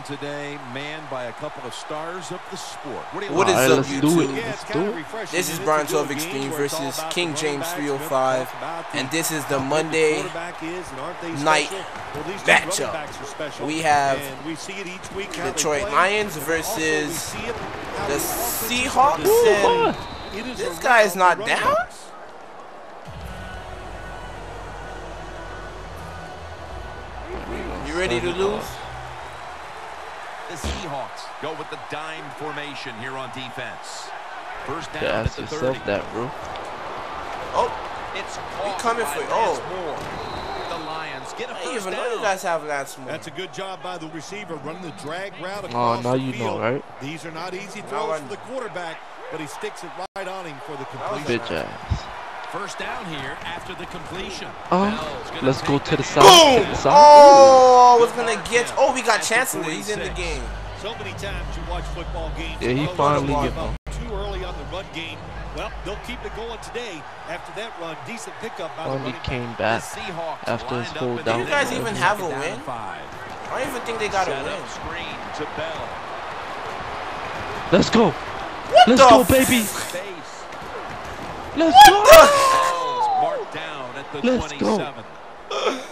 line today, manned by a couple of stars of the sport. What is up, YouTube? Let's do it. This is Brian 12 Extreme versus KingJames305, and this is the Monday night matchup. We have Detroit Lions versus the Seahawks, and this guy is not down. You ready to lose? The Seahawks go with the dime formation here on defense. First down Ask at the yourself 30. that, bro. Oh, It's we coming for you. Oh, the Lions get a I first didn't even know down. you guys have Lance Moore. That's a good job by the receiver running the drag route Oh, across now the you field. know, right? These are not easy throws for the quarterback, but he sticks it right on him for the completion. Bitch ass. First down here after the completion. Let's go to the side. Boom! To the side. Oh, I was gonna get. Oh, we got Chancellor. He's in the game. So many times you watch football games. Yeah, he finally give get up too early on the run game. Well, they'll keep it going today. After that run, decent pickup by the Finally running came back. back Seahawks after his lined hold up down. Do you guys even have a win? down 5. I don't even think they got a Set win. up screen to Bell. Let's go. What Let's the go, baby. Base. Let's go. Bell's marked down at the Let's go. 27.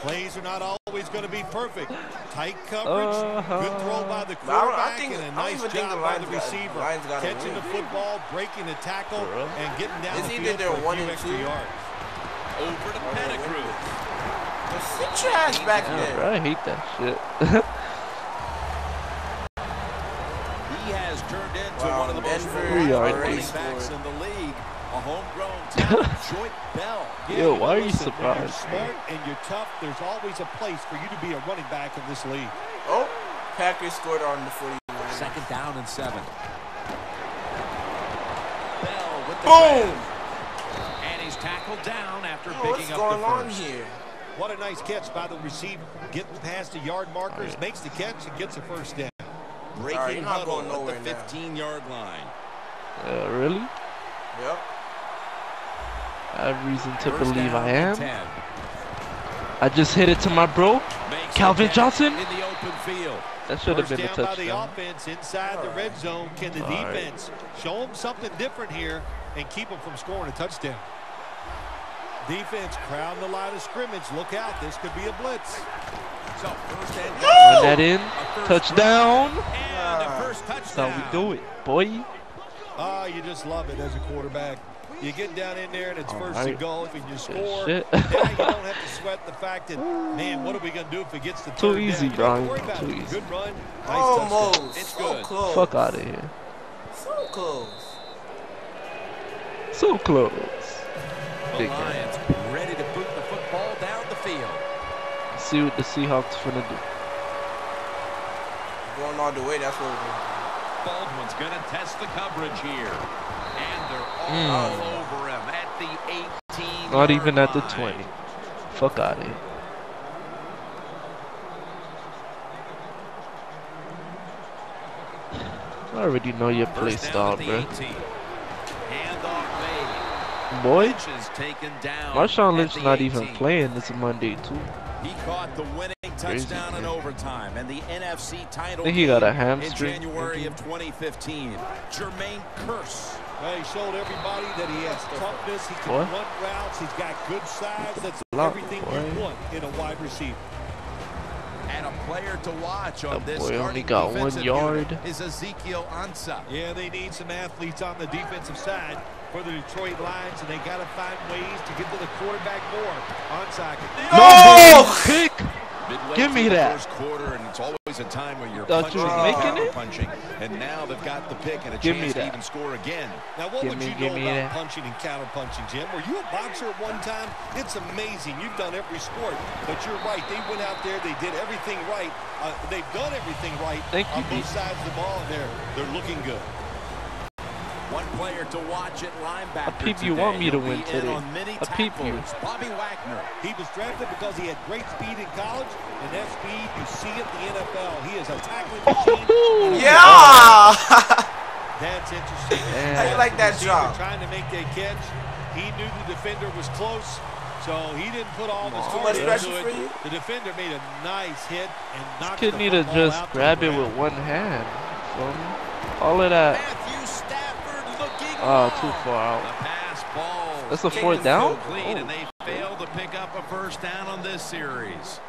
Plays are not always going to be perfect. Tight coverage, good throw by the I quarterback, think- and I a don't nice even think job the by Lions the got- receiver. Lions got a Catching win. the football, breaking the tackle, and getting down It's the either field they're for a 1 few and extra 2. yards. Over to Pettigrew. Well, sit your ass back Yeah, there. bro, I hate that shit. He has turned into Wow, one of the most Denver reliable already running backs scored. in the league. A homegrown talent, Joy Bell. Yo, why are you listen, when you're surprised? smart and you're tough, there's always a place for you to be a running back in this league. Oh, Packers scored on the 49. Second down and 7. Bell with the Boom! grab. And he's tackled down after What's picking up going the on first. here? What a nice catch by the receiver. Getting past the yard markers, makes the catch, and gets a first down. Breaking Alright, you're not huddle going nowhere at the now. 15-yard line. Really? Yep. I have reason to First believe down I and am. 10. I just hit it to my bro, Makes Calvin the catch Johnson. in the open field. That should have First been a down by the touchdown. offense inside the red zone. Can the Alright. defense show them something different here and keep them from scoring a touchdown? Defense crowding the line of scrimmage. Look out, this could be a blitz. So first and Run that in. A first Touchdown. And the first That's touchdown. how we do it, boy. Ah, you just love it as a quarterback. You get down in there and it's first and Alright. goal and you score. Shit. Now you don't have to sweat the fact that, man, what are we going to do if it gets to Too third easy, down? You don't have to Brian. worry about Too it. easy. Good run. Nice Almost. touchdown. It's So good. close. Fuck out of here. So close. So close. The Big Lions ready to boot the football down the field. See what the Seahawks finna do. Going all the way, that's what we're doing. Baldwin's going to test the coverage here. And they're all over him at the 18. Not even at the 20. Fuck out of here. I already know your play style, bro. Handoff made. Boy, Lynch is taken down. Marshawn at Lynch the not even 18. playing this Monday too. He caught the winning Crazy, touchdown in man. overtime and the NFC title I think he got a game hamstring in January injury. of 2015. Jermaine Kearse. Well, he showed everybody that he has toughness. He can Boy. run routes. He's got good size. That's Block, everything boy. you want in a wide receiver. And a player to watch on That this boy only starting got 1 defensive yard. unit is Ezekiel Ansah. Yeah, they need some athletes on the defensive side for the Detroit Lions, and they got to find ways to get to the quarterback more. Onside. No pick. Midway Give me through the that. first quarter, and it's always a time where you're Thought you punching was and making it? punching, and now they've got the pick and a Give me chance to that. even score again. Now, what Give would me- you give know me about that. punching and counter-punching, Jim? Were you a boxer at one time? It's amazing. You've done every sport, but you're right. They went out there. They did everything right. They've done everything right Thank you, on both D. sides of the ball, and they're looking good. One player to watch at linebacker. I peep you want me to He'll win be in today. on many I peep you. tackles. Bobby Wagner. He was drafted because he had great speed in college, and that speed you see at the NFL. He is a tackling machine. Yeah! That's interesting. Yeah. How you like that Receiver drop? Trying to make that catch. He knew the defender was close. So he didn't put all this Too much pressure into for it. you? The defender made a nice hit and knocked Kid the need to football just out grab to it the with ground. one hand. Feel me? All of that. Matthew Stafford looking Too long. far The out. pass ball. That's a fourth down? Complete, and Oh. they failed to pick up a first down on this series.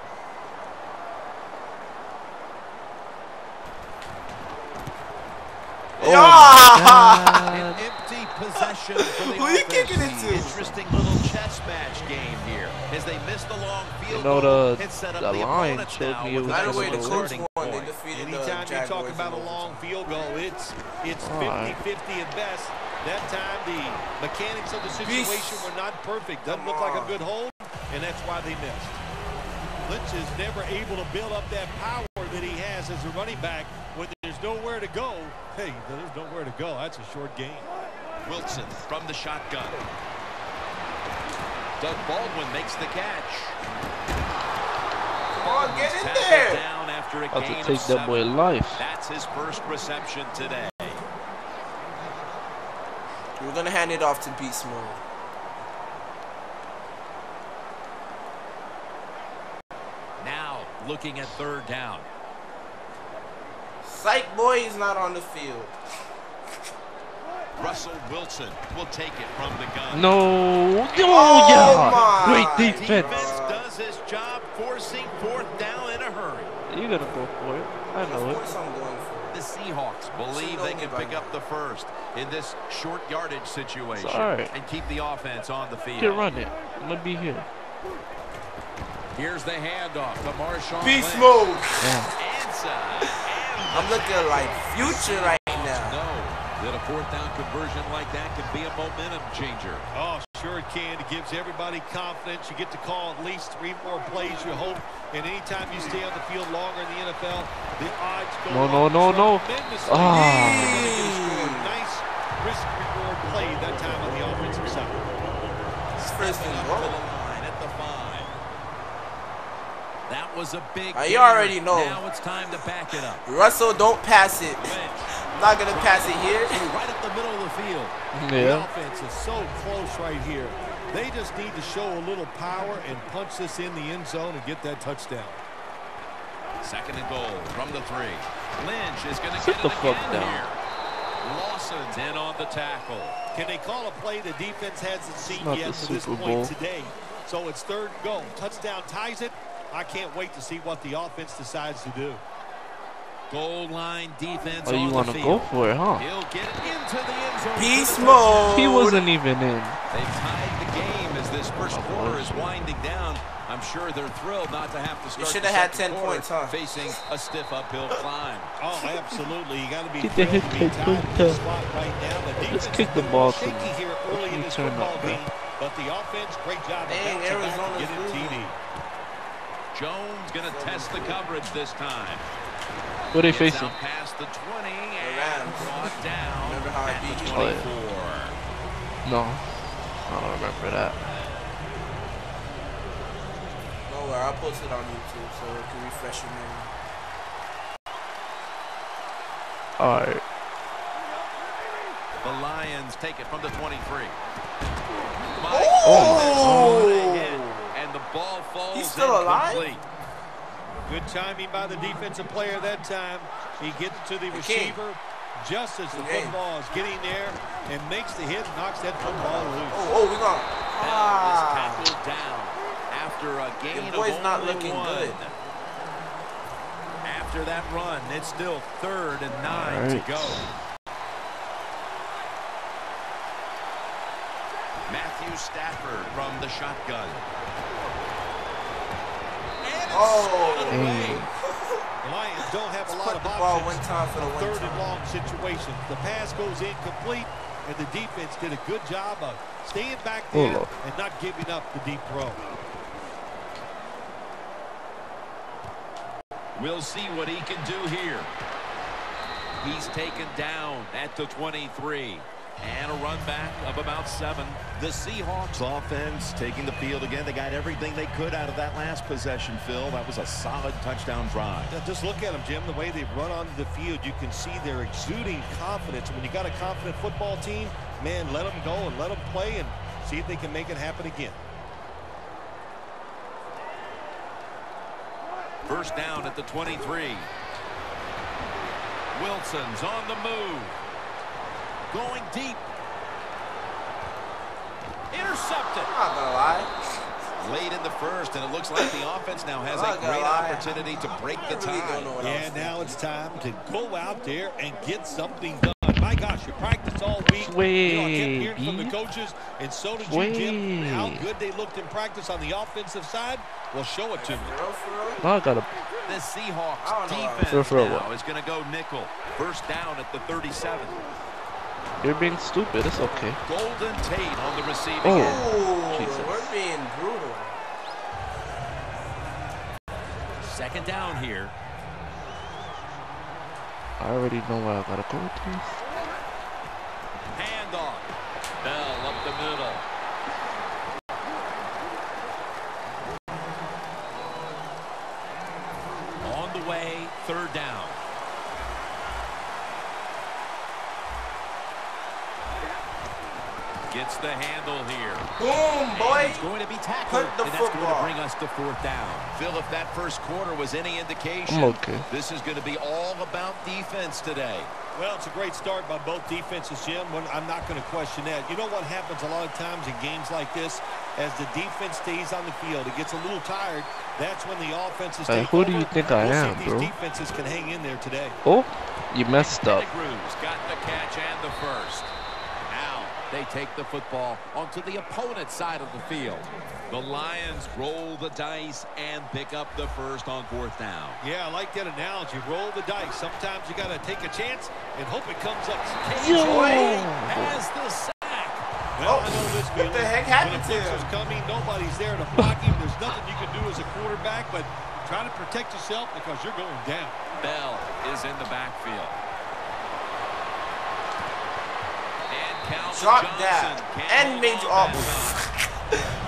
Yeah! An empty possession for the Who you offense. kicking it to? Interesting little chess match game here as they missed the long field You know, goal. the It set up line opponents showed now me it with was By a the way, the gonna Colts starting won. They point. defeated the Anytime you talk Jaguars about a in long overtime. field goal, it's Alright. 50-50 at best. That time, the mechanics of the situation were not perfect. Doesn't look like a good hold, and that's why they missed. Lynch is never able to build up that power that he has as a running back when there's nowhere to go. Hey, there's nowhere to go. That's a short game. Wilson from the shotgun. Doug Baldwin makes the catch. Come on, get in Tackled there. down after a About gain to of take that boy 7. life. That's his first reception today. We're going to hand it off to Beast Mode. Now looking at third down. Psych boy is not on the field. Russell Wilson will take it from the gun. No. Oh, Yeah. my. Great defense. Defense does his job, forcing fourth down in a hurry. You're going to go for it. I know Of it. course I'm going for it. The Seahawks believe they can pick up the first in this short yardage situation and keep the offense on the field. Can run it. I'm going to be here. Here's the handoff to Marshawn Beast Lynch. Mode. Yeah. Inside. I'm looking like future right now. No, that a fourth down conversion like that can be a momentum changer. Oh, sure it can. It gives everybody confidence. You get to call at least 3 more plays, you hope. And anytime you stay on the field longer in the NFL, the odds go No. tremendously. Ah. Nice risk-reward play that time on the offensive side. First and goal. Line at the 5. That was a big You gainer. already know. Now it's time to back it up. Russell, don't pass it. Lynch. I'm not going to pass it here. Right up the middle of the field. The Yeah. offense is so close right here. They just need to show a little power and punch this in the end zone and get that touchdown. Second and goal from the 3. Lynch is going to Sit get the it fuck again down. here. Lawson's in on the tackle. Can they call a play the defense hasn't seen Not yet the to this Super point Bowl. today? So it's third and goal. Touchdown ties it. I can't wait to see what the offense decides to do. Goal line defense Oh, you on want the to field. go for it, huh? He'll get it into the end zone. Beast for the touchdown. Mode. He wasn't even in. They've tied the game as this first quarter is winding down. I'm sure they're thrilled not to have to start should the have had second 10 quarter points, huh? facing a stiff uphill climb. Oh, absolutely. You got to be Get the thrilled to be hit, tied in this spot right now. The defense Let's kick has the been ball shaky to me. here early in me this turn football up, bro. game, but the offense, great job of Dang, bouncing back Arizona's and getting losing. TD. Jones going to test the coverage this time. Who they Gets facing? out past the 20 and Rams. brought down Remember how I at beat the you? 24. No. I don't remember that. Don't worry, I'll post it on YouTube so it can refresh your memory. Alright. The Lions take it from the 23. Oh! And the ball falls He's still alive? incomplete. Good timing by the defensive player that time. He gets to the receiver just as the football is getting there and makes the hit and knocks that football loose. Oh, we got. Now is tackled down after a gain The boy's of not only looking 1. good. After that run, it's still 3rd and 9 to go. Matthew Stafford from the shotgun. Oh. The Lions don't have a lot Put of the ball options. one time for the one Third time. and long situation. The pass goes incomplete, and the defense did a good job of staying back there and not giving up the deep throw. We'll see what he can do here. He's taken down at the 23. And a run back of about 7. The Seahawks offense taking the field again. They got everything they could out of that last possession, Phil. That was a solid touchdown drive. Yeah, just look at them, Jim. The way they've run onto the field, you can see they're exuding confidence. When you got a confident football team, man, let them go and let them play and see if they can make it happen again. First down at the 23. Wilson's on the move. Going deep. Intercepted. I'm not gonna lie. Late in the first, and it looks like the offense now has a great opportunity to break the tie. Yeah, now it's time to go out there and get something done. My gosh, you practiced all week. You know, I kept hearing from the coaches, and so did you, Jim, how good they looked in practice on the offensive side. Well, show it to me. Now I gotta. The Seahawks defense now is going to go nickel. First down at the 37. You're being stupid. It's okay. Golden Tate on the receiving end. Oh, Jesus. We're being brutal. Second down here. I already know where I gotta go with this. Hand off. Bell up the middle. On the way, third down. Gets the handle here. Boom, boy. And he's going to be tackled, Put the and that's football. going to bring us to fourth down. Phil, if that first quarter was any indication, Okay. this is going to be all about defense today. Well, it's a great start by both defenses, Jim. I'm not going to question that. You know what happens a lot of times in games like this? As the defense stays on the field, it gets a little tired. That's when the offenses take who over. do you think I am, see if bro? these defenses can hang in there today. Oh, you messed up. Pettigrew's got the catch and the first. Now they take the football onto the opponent's side of the field. The Lions roll the dice and pick up the first on fourth down. Yeah, I like that analogy. Roll the dice. Sometimes you got to take a chance and hope it comes up. Has the sack. Well, I know this feeling. What the heck happened to When a him? blitz is coming, nobody's there to block him. There's nothing you can do as a quarterback, but try to protect yourself because you're going down. Bell is in the backfield. And Calvin Drop Johnson that. can't And hold Major on that Aubrey. time.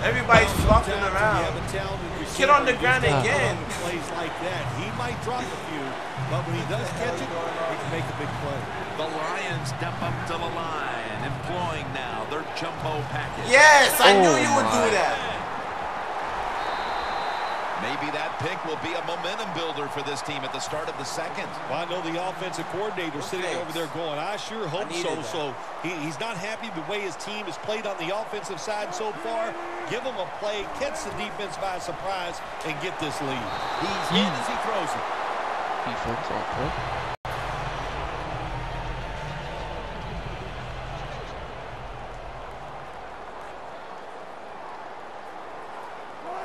Everybody's flopping Sometimes when around. you have a talented Get on the receiver, ground you just again. don't plays like that. He might drop a few, but when he does catch it, he can make a big play. The Lions step up to the line, employing now their jumbo package. Yes, I knew Oh you would do my. that. Maybe that pick will be a momentum builder for this team at the start of the second. Well, I know the offensive coordinator sitting over there going, I sure hope so. that. So he's not happy the way his team has played on the offensive side so far. Give him a play, catch the defense by surprise, and get this lead. He's in as he throws it. Defense okay.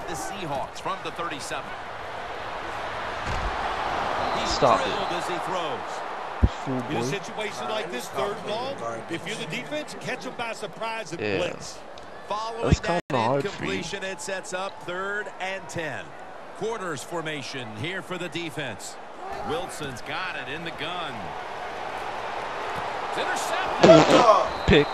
The Seahawks from the 37. He's Stop drilled as he throws. Fool In a boy. situation like this, third and long, if you're the defense, catch them by surprise and blitz. Following That's that kinda hard for you. incompletion, it sets up 3rd and 10. Quarters formation here for the defense. Wilson's got it in the gun. It's intercepted. Pick.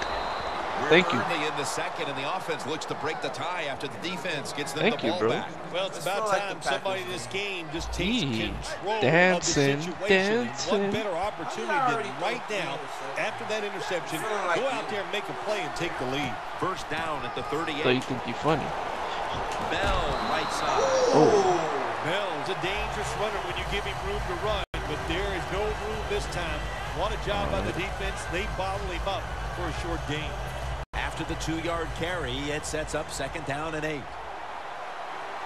We're Thank you. early in the second, and the offense looks to break the tie after the defense gets them Thank the you, ball bro. back. Well, it's about like time the somebody in Packers this game just takes control dancing, of the situation. And what dancing. better opportunity than right now, after that interception, go out there and make a play and take the lead. First down at the 38. So you think you're funny? Bell right side. Bell's a dangerous runner when you give him room to run, but there is no room this time. What a job by the defense. They bottle him up for a short gain. After the 2-yard carry, it sets up 2nd down and 8.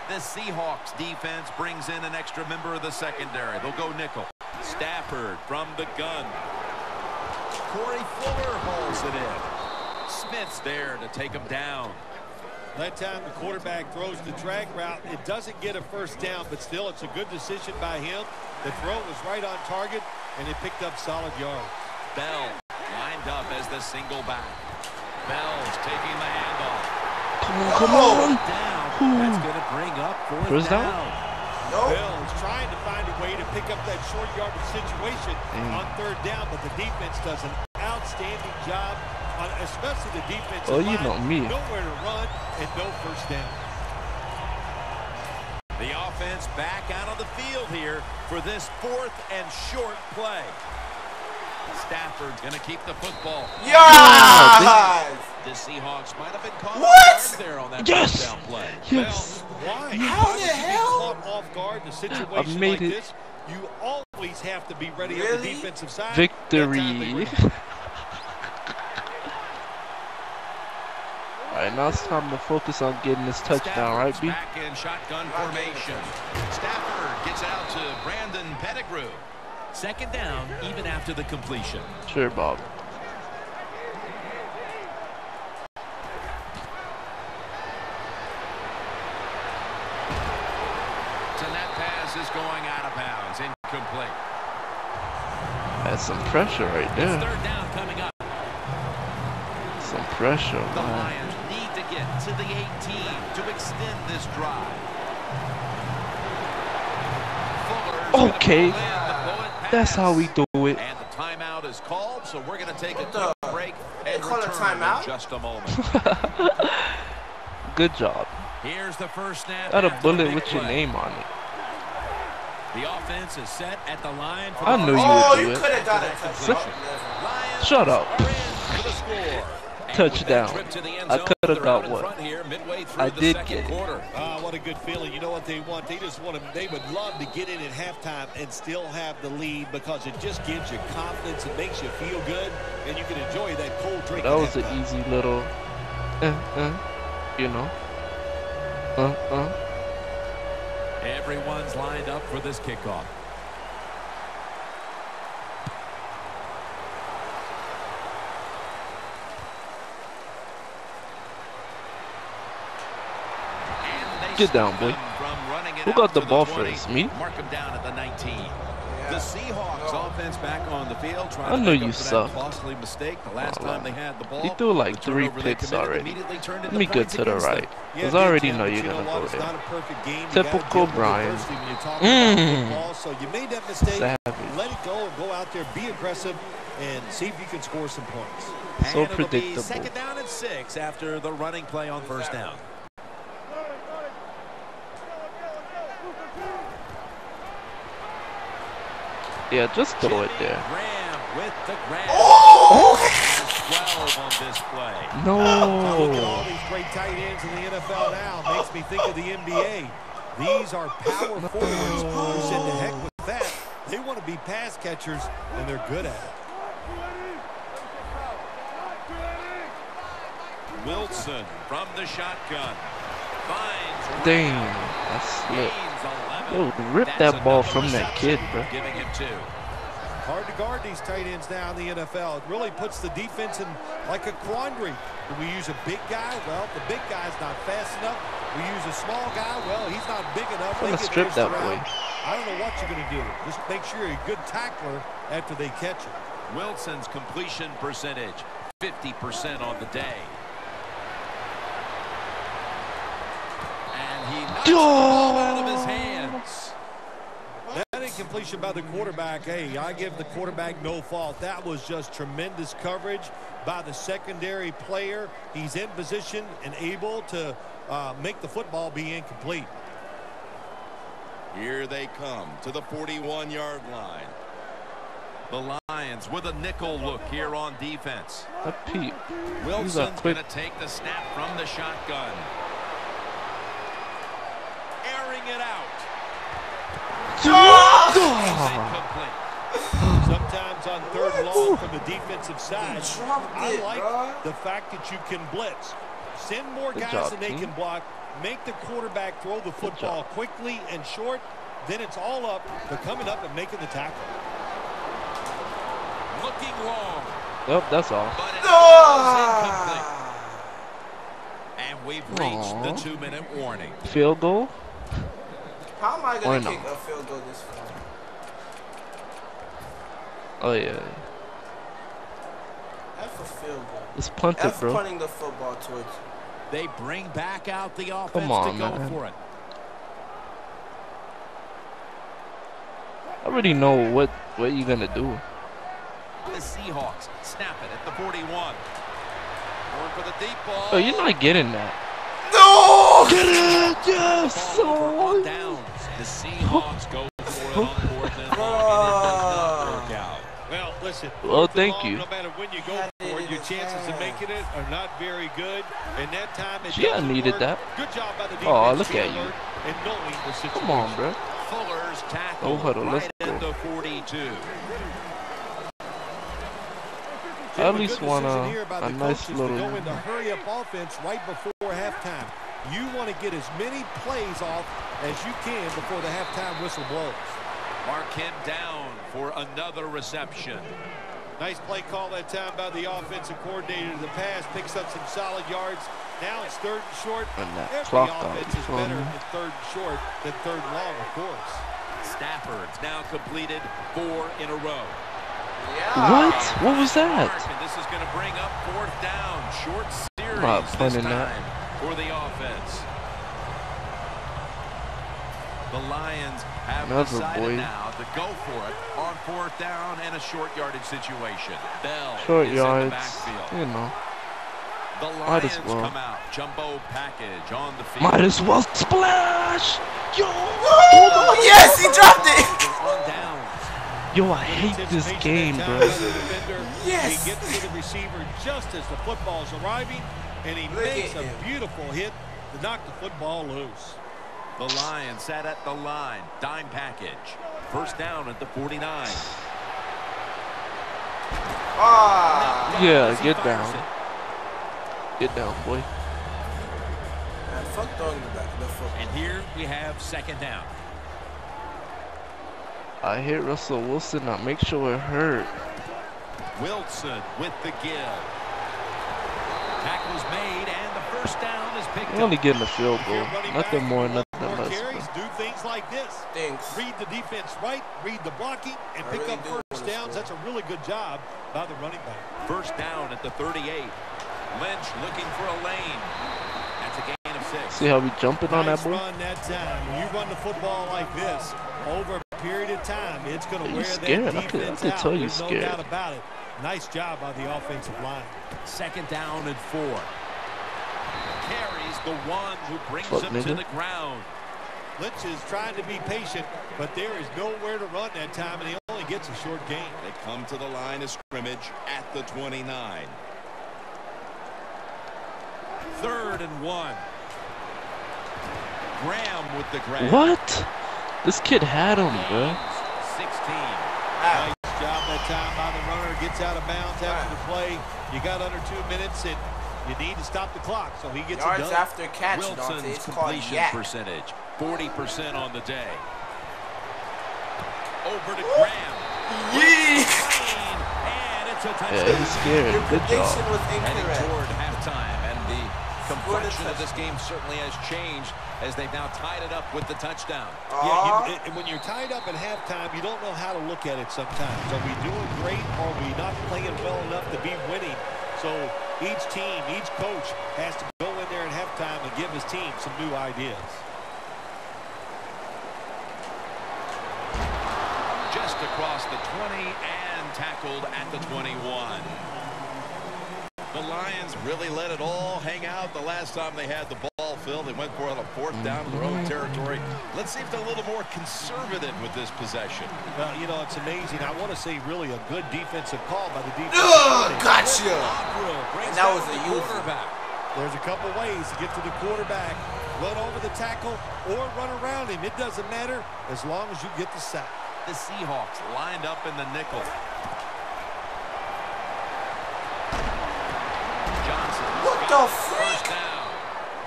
The Seahawks defense brings in an extra member of the secondary. They'll go nickel. Stafford from the gun. Corey Fuller hauls it in. Smith's there to take him down. That time the quarterback throws the drag route. It doesn't get a first down, but still it's a good decision by him. The throw was right on target, and it picked up solid yards. Bell lined up as the single back. Bell's taking the handoff. Come on. Down. That's going to bring up First 4th down? down. Nope. Bell's trying to find a way to pick up that short yardage situation on 3rd down, but the defense does an outstanding job, especially the defense. Oh, you know me. Nowhere to run and no first down. The offense back out on the field here for this 4th and short play. Stafford's going to keep the football. Yes! The Seahawks might have been caught What? off guard there on that Yes! down play. Yes! Well, why? How Why the would you be hell? caught off guard in a situation I made like it. this? You always have to be ready on the Really? defensive side. Victory. Alright, now it's time to focus on getting this touchdown, right, B? Back in shotgun formation. Stafford gets out to Brandon Pettigrew. Second down, even after the completion. Sure, Bob. And that pass is going out of bounds. Incomplete. That's some pressure right there. Third down coming up. Some pressure, The man. Lions need to get to the 18 to extend this drive. Fuller's gonna Okay. pull in the bullet pass. That's how we do it. And the timeout is called, so we're going to take a What the- quick break They and call a return timeout? in just a moment. Good job. Here's the first snap. Got a after the bullet big with your play. name on it. The offense is set at the line for I the knew you Oh, would do you it. could have got a touchdown. Lions Shut up. are in for the score. And Touchdown. with that trip to the end I zone, coulda they're got out in what? front here midway through I the did second get it. quarter. What a good feeling. You know what they want? They just want to, they would love to get in at halftime and still have the lead because it just gives you confidence. It makes you feel good, and you can enjoy that cold drink. That at was an halftime. easy little, you know. Everyone's lined up for this kickoff. Get down, boy. Who got the ball first? Me? Mark him down at the 19. The Seahawks offense back on the field. I know you suck. Costly mistake the last time they had the ball. He threw like The 3 turnover they picks committed already. immediately turned Let into me get points to the against them. right. Yeah, Because I already Jim, know but you're you going to what? go It's there. not a perfect game. You Typical gotta deal with Brian. adversity when you're talking about football. So you made that mistake. Savage. Let it go and go out there, be aggressive, and see if you can score some points. So And it'll be predictable. second down and 6 after the running play on first down. Yeah, just throw it there. Graham with the grab. Oh! 12 on this play. Now look at all No. these great tight ends in the NFL now. Makes me think of the NBA. These are power forwards who said to heck with that. They want to be pass catchers, and they're good at it. Wilson from the shotgun. Finds Dang. That's slick. gains 11. Yo, rip That's that ball another from that kid, reception, bro. Giving him 2. Hard to guard these tight ends now in the NFL. It really puts the defense in like a quandary. Do we use a big guy? Well, the big guy's not fast enough. We use a small guy. Well, he's not big enough. I'm gonna They get strip pushed that around. boy. I don't know what you're going to do. Just make sure you're a good tackler after they catch it. Wilson's completion percentage, 50% on the day. And he knocks the ball out of his hands. That incompletion by the quarterback, hey, I give the quarterback no fault. That was just tremendous coverage by the secondary player. He's in position and able to make the football be incomplete. Here they come to the 41-yard line. The Lions with a nickel look here on defense. A peep. Wilson's quick. going to take the snap from the shotgun. Airing it out. Incomplete. Sometimes on third and long from the defensive side, dropped I it, like bro. the fact that you can blitz. Send more Good guys job, than they team. can block. Make the quarterback throw the football quickly and short. Then it's all up to coming up and making the tackle. Looking long. Yep, that's all. But it Ah. was incomplete. And we've reached Aw. the 2-minute warning. Field goal? How am I Or going no? to kick a field goal this far? Oh, yeah. F a field goal. It's punted, F bro. punting the football towards you. They bring back out the offense Come on, to go man. for it. I already know what you're going to do. The Seahawks snap it at the 41. Going for the deep ball. Oh, you're not getting that. No! Get it! Yes! Ball over on Oh. downs. The Seahawks go for it on fourth and long, and it does not work out. Well, listen. Well, fourth and thank long, you. No matter when you go Yeah, for it, your chances of making it are not very good. And that time it I needed work. that. Good job by the defense. Oh, look at you. And knowing the situation. Come on, bro. Fuller's tackle huddle, let's right go. at the 42. I at least want a nice little. Go into hurry-up offense right before halftime. You want to get as many plays off as you can before the halftime whistle blows. Mark him down for another reception. Nice play call that time by the offensive coordinator. The pass picks up some solid yards. Now it's 3rd and short. Every offense is better in 3rd and short than 3rd and long, of course. Stafford's now completed 4 in a row. Yeah. What? What was that? And this is going to bring up 4th down. Short series Not this funny, time for the offense. The Lions have decided now to go for it on 4th down and a short yardage situation. Bell short is yards, in the backfield. you know. The Lions come out. Jumbo package on the field. Might as well splash. Yo! Oh, yes, he dropped it. On downs. Yo, I hate this game, bro. Yes. He gets to the receiver just as the football's arriving, and he makes a beautiful hit to knock the football loose. The Lions sat at the line. Dime package. 1st down at the 49. Yeah, get down. Get down, boy. Man, fuck throwing the football. And here we have 2nd down. I hit Russell Wilson. Now make sure it hurt. Wilson with the give. Tackle's made, and the 1st down is picked You're only up. getting a field goal. Nothing more, nothing less. Carries, do things like this. Read the defense right, read the blocking, and pick up 1st downs. That's a really good job by the running back. 1st down at the 38. Lynch looking for a lane. That's a gain of 6. See how we jumping on that boy? Run that time. When you run the football like this over a period of time, it's going to wear scared. that defense I could out. tell you There's scared. no doubt about it. Nice job by the offensive line. 2nd down and 4. Carries the one who brings him to the ground. Lynch is trying to be patient, but there is nowhere to run that time, and he only gets a short gain. They come to the line of scrimmage at the 29. 3rd and 1. Graham with the grab. What? This kid had him, bro. 16. Nice job that time by the runner. Gets out of bounds after the play. You got under 2 minutes, and you need to stop the clock, so he gets yards it done. After catch, Wilson's completion percentage, 40% on the day. Over to Graham. Yeah. And it's a touchdown. Yeah, he's scared. Your Good prediction job. was Heading incorrect. toward halftime, and the complexion of this game certainly has changed as they've now tied it up with the touchdown. Yeah, when you're tied up at halftime, you don't know how to look at it sometimes. Are we doing great, or are we not playing well enough to be winning? So each team, each coach has to go in there at halftime and give his team some new ideas. Just across the 20 and tackled at the 21. The Lions really let it all hang out the last time they had the ball, Phil. They went for it on 4th down in their own territory. Let's see if they're a little more conservative with this possession. Well, you know, it's amazing. I want to say really a good defensive call by the defense. Gotcha. And that was a quarterback. There's a couple ways to get to the quarterback. Run over the tackle or run around him. It doesn't matter as long as you get the sack. The Seahawks lined up in the nickel. What the frick? Down.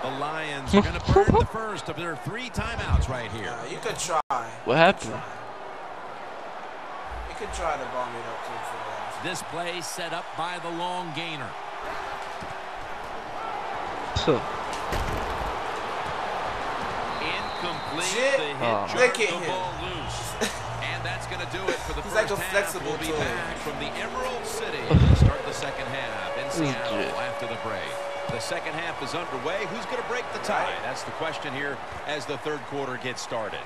The Lions are going to burn the first of their 3 timeouts right here. You could try. What happened? You could try to bomb it up too for the last. This play set up by the long gainer. Incomplete. The hit jerked the ball loose. And that's going to do it for the first half. We'll be back from the Emerald City to start the second half in Seattle after the break. The second half is underway. Who's going to break the tie? That's the question here as the 3rd quarter gets started.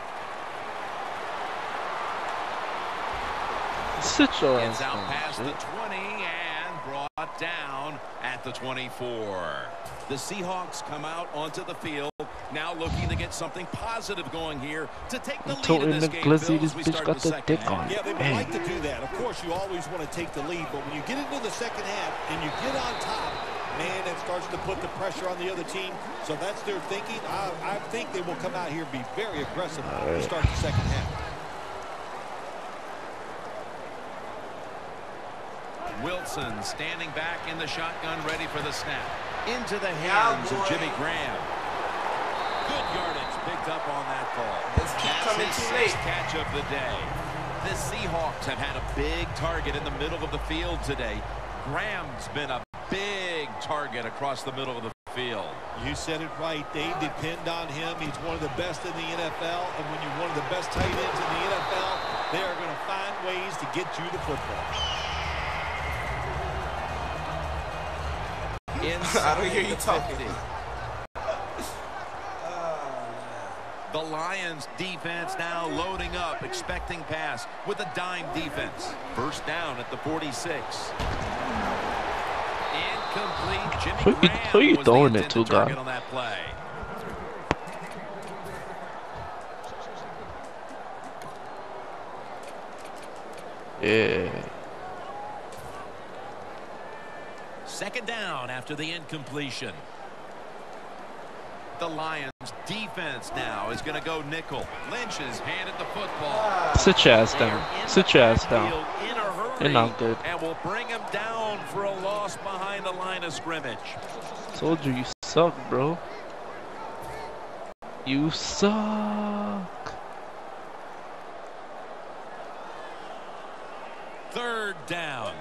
Sit your ass Gets out down, past the 20 and brought brought down at the 24. The Seahawks come out onto the field, now looking to get something positive going here to take the lead in this game. Glizzy, this bitch got the dick on. Yeah, they would like to do that. Of course, you always want to take the lead, but when you get into the second half and you get on top, man, that starts to put the pressure on the other team. So that's their thinking. I think they will come out here and be very aggressive to start the second half. Wilson standing back in the shotgun, ready for the snap. Into the hands of Jimmy Graham. Good yardage picked up on that call. Let's keep coming too late. Catch of the day. The Seahawks have had a big target in the middle of the field today. Graham's been a big target across the middle of the field. You said it right. They depend on him. He's one of the best in the NFL. And when you're one of the best tight ends in the NFL, they are going to find ways to get you the football. I don't hear you talking. The Lions defense now loading up, expecting pass with a dime defense. First down at the 46. Incomplete. Jimmy Graham who you was throwing the it to, intended guy? target on that play. Yeah. Second down after the incompletion. The Lions defense now is going to go nickel. Lynch is handed the football. Sit your ass down. Sit your ass down. In a hurry, They're not good. and will bring him down for a loss behind the line of scrimmage. Told you, you suck, bro. You suck. Third down.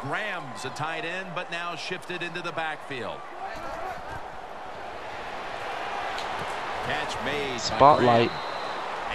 Graham's a tight end, but now shifted into the backfield. Catch made. Spotlight.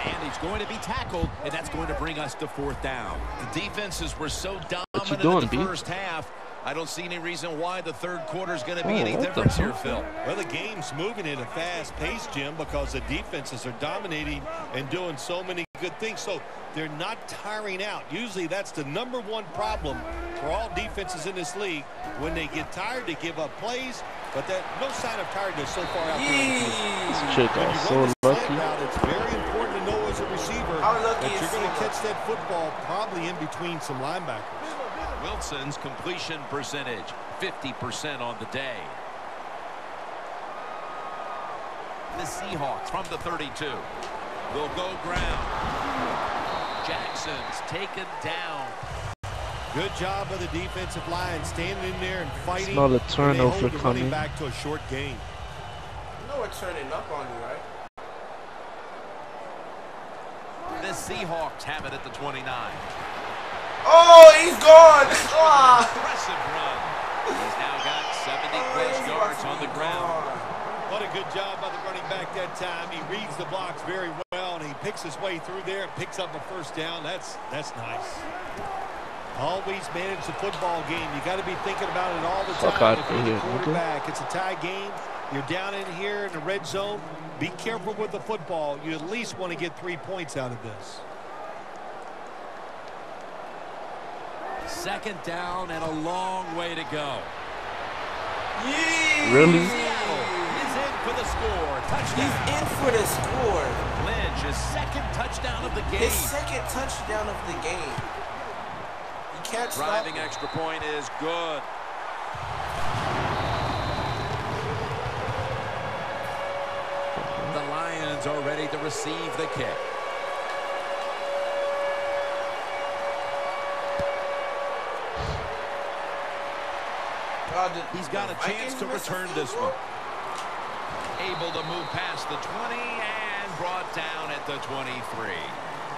And he's going to be tackled, and that's going to bring us to fourth down. The defenses were so dominant in the first half. I don't see any reason why the third quarter is going to be any difference here, Phil. Well, the game's moving at a fast pace, Jim, because the defenses are dominating and doing so many good things. So they're not tiring out. Usually that's the #1 problem for all defenses in this league. When they get tired, they give up plays, but no sign of tiredness so far out there. This chick got so lucky. It's very important to know as a receiver that you're going to catch that football probably in between some linebackers. Wilson's completion percentage, 50% on the day. The Seahawks from the 32 will go ground. Jackson's taken down. Good job of the defensive line standing in there and fighting. Smell a turnover coming. Back to a short game. You know we're turning up on you, right? The Seahawks have it at the 29. Oh, he's gone. Impressive run. He's now got 70+ yards on the ground. What a good job by the running back that time. He reads the blocks very well, and he picks his way through there and picks up a first down. That's nice. Always manage the football game. You got to be thinking about it all the time. If you're the quarterback, it's a tie game. You're down in here in the red zone. Be careful with the football. You at least want to get 3 points out of this. Second down and a long way to go. Really? Seattle is in for the score. Touchdown. He's in for the score. Lynch, his second touchdown of the game. His second touchdown of the game. You can't stop. Driving extra point is good. The Lions are ready to receive the kick. He's got a chance to return this one. Able to move past the 20 and brought down at the 23.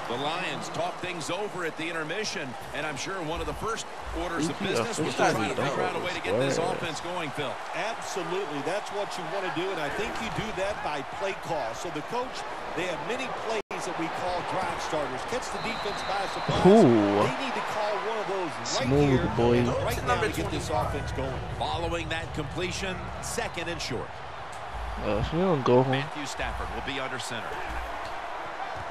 The Lions talk things over at the intermission, and I'm sure one of the first orders of business was to try to figure out a way to get this offense going, Phil. Absolutely. That's what you want to do, and I think you do that by play call. So the coach, they have many plays that we call drive starters. Catch the defense by surprise. They need to call one of those right here, right now to get this offense going. Following that completion, second and short. If you don't go home. Matthew Stafford will be under center.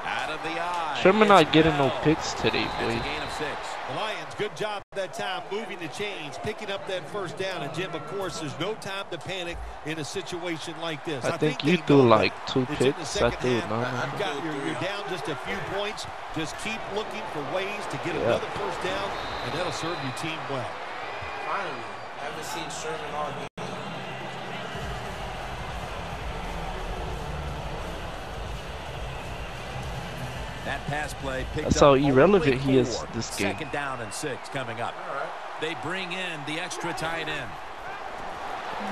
Out of the eye. Sherman not getting no picks today, boy. Gain of 6. The Lions, good job that time moving the chains, picking up that first down. And, Jim, of course, there's no time to panic in a situation like this. I think you threw like 2 picks. I threw none. You're down just a few points. Just keep looking for ways to get another first down, and that'll serve your team well. Finally, I haven't seen Sherman all game. That pass play picked That's up how irrelevant he is 4. this game. 2nd down and 6 coming up. They bring in the extra tight end.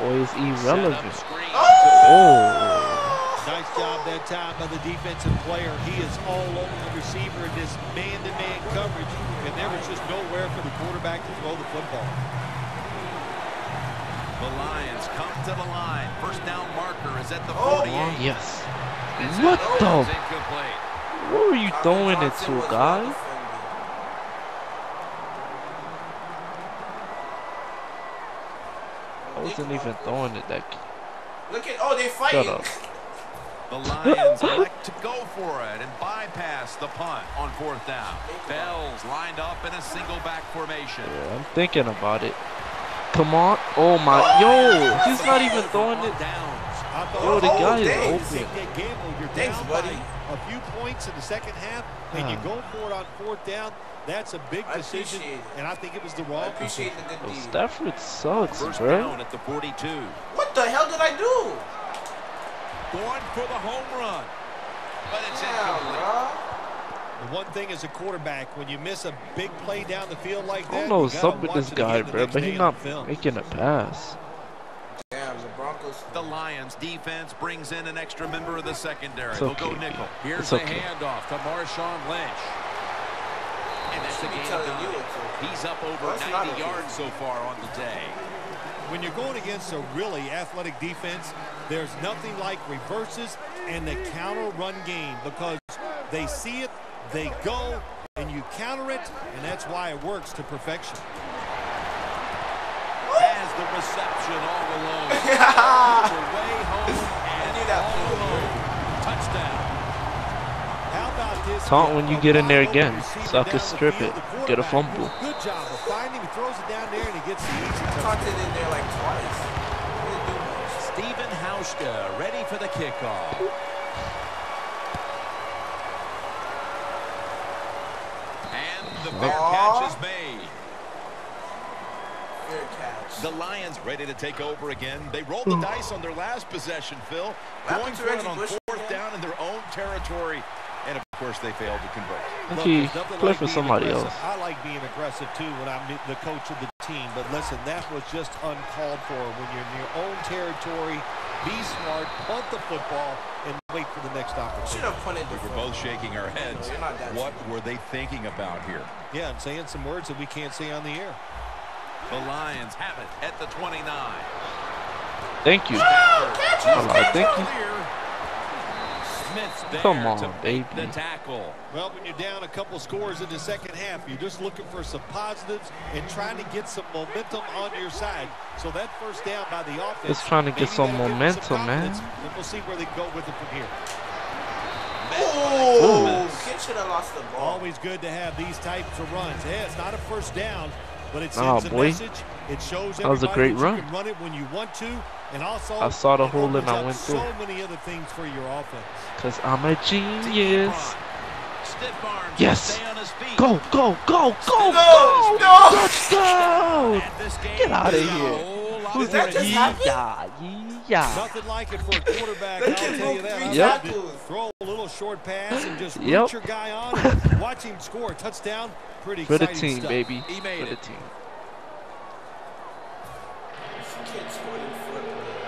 Boy, is irrelevant. Nice job that time by the defensive player. He is all over the receiver in this man-to-man coverage, and there was just nowhere for the quarterback to throw the football. The Lions come to the line. First down marker is at the 48. Yes. What the? Incomplete. What were you throwing it to, guy? I wasn't even throwing it that. Look at, they fighting. Shut up. The Lions elect to go for it and bypass the punt on 4th down. Bell's lined up in a single back formation. Yeah, I'm thinking about it. Come on. Oh my. Yo, he's not even throwing it down. Yo, the guy is open. You're down buddy. A few points in the second half, and you go for it on 4th down. That's a big decision, and I think it was the wrong decision. Oh, Stafford sucks, First bro. down at the 42. What the hell did I do? Going for the home run, but it's incomplete. The one thing as a quarterback, when you miss a big play down the field like that, I don't know what's up with this guy, bro, but he's not making a pass. Damn, the Broncos. The Lions defense brings in an extra member of the secondary. It's They'll okay. go nickel. Here's It's the okay. handoff to Marshawn Lynch. And that's a gain of 9. He's up over 90 yards so far on the day. When you're going against a really athletic defense, there's nothing like reverses and the counter run game, because they see it, they go, and you counter it, and that's why it works to perfection. Has the reception all alone. Way home and all alone. Touchdown. How about this? Taunt when you get in there again, so I can strip it, get a fumble. Good job of finding him. He throws it down there, and he gets the easy touchdown. Taunted in there like twice. Stephen Hauschka ready for the kickoff. And the fair catch is made. Fair catch. The Lions ready to take over again. They rolled the dice on their last possession, Phil. Going for it on 4th down in their own territory. And, of course, they failed to convert. I think he played for somebody else. I like being aggressive, too, when I'm the coach of the team. But, listen, that was just uncalled for. When you're in your own territory, be smart, punt the football, and wait for the next opportunity. Should have punted the We're both shaking our heads. What were they thinking about here? Yeah, and saying some words that we can't say on the air. The Lions have it at the 29. Thank you. Thank you. Smith's there Come on, to baby. the tackle. Well, when you're down a couple scores in the second half, you're just looking for some positives and trying to get some momentum on your side. So that first down by the offense. Just trying to get some momentum, man. And we'll see where they go with it from here. Oh, kid should have lost the ball. Always good to have these types of runs. Yeah, it's not a first down, but it sends a message. It shows that was a great run. You can run it when you want to, and also I saw the hole and I went through. So many other things for your offense. Cause I'm a genius. Stiff arms. Yes. Stay on his feet. Go, go, go, go, No, go! no. Touchdown! And this game Get out of is a here. whole lot Who's that better. just happened? Yeah. Nothing like it for a quarterback, I'll tell you that. Yep. Throw a little short pass and just Yep. root your guy on and watch him score a touchdown. Pretty For the exciting team, stuff. baby. He made For the it. team.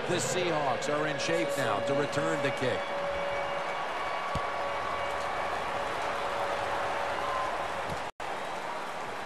The Seahawks are in shape now to return the kick.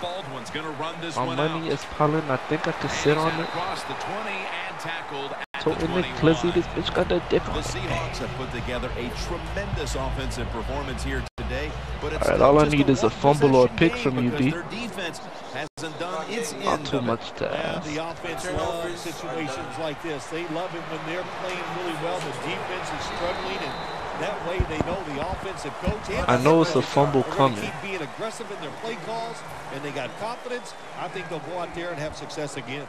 Baldwin's going to run this My one money out. is piling. I think I can sit on it. Across the 20 and tackled at So the in 21. the Clizzy, this bitch got the dick on The it. Seahawks have put together a tremendous offensive performance here today. But it's Alright, all I just need is a fumble or a pick game from you, because B. their defense hasn't done its Not end too of it. much to Yeah, ask. the offense loves situations like this. They love it when they're playing really well. The defense is struggling, and That way they know the offensive coach. And I know it's a fumble coming. Keep being aggressive in their play calls, and they got confidence. I think they'll go out there and have success again.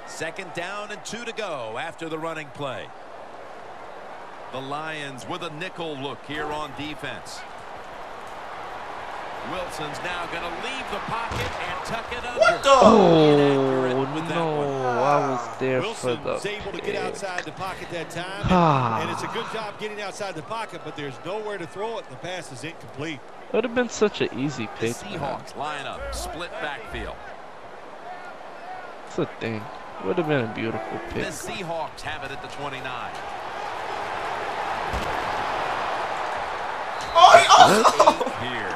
2nd down and 2 to go after the running play. The Lions with a nickel look here on defense. Wilson's now going to leave the pocket and tuck it under. What the? Oh, no. I was there for the Wilson's able to get outside the pocket that time. And it's a good job getting outside the pocket, but there's nowhere to throw it. The pass is incomplete. It would have been such an easy pick. The Seahawks line up, split backfield. That's the thing. Would have been a beautiful pick. The Seahawks have it at the 29. Here.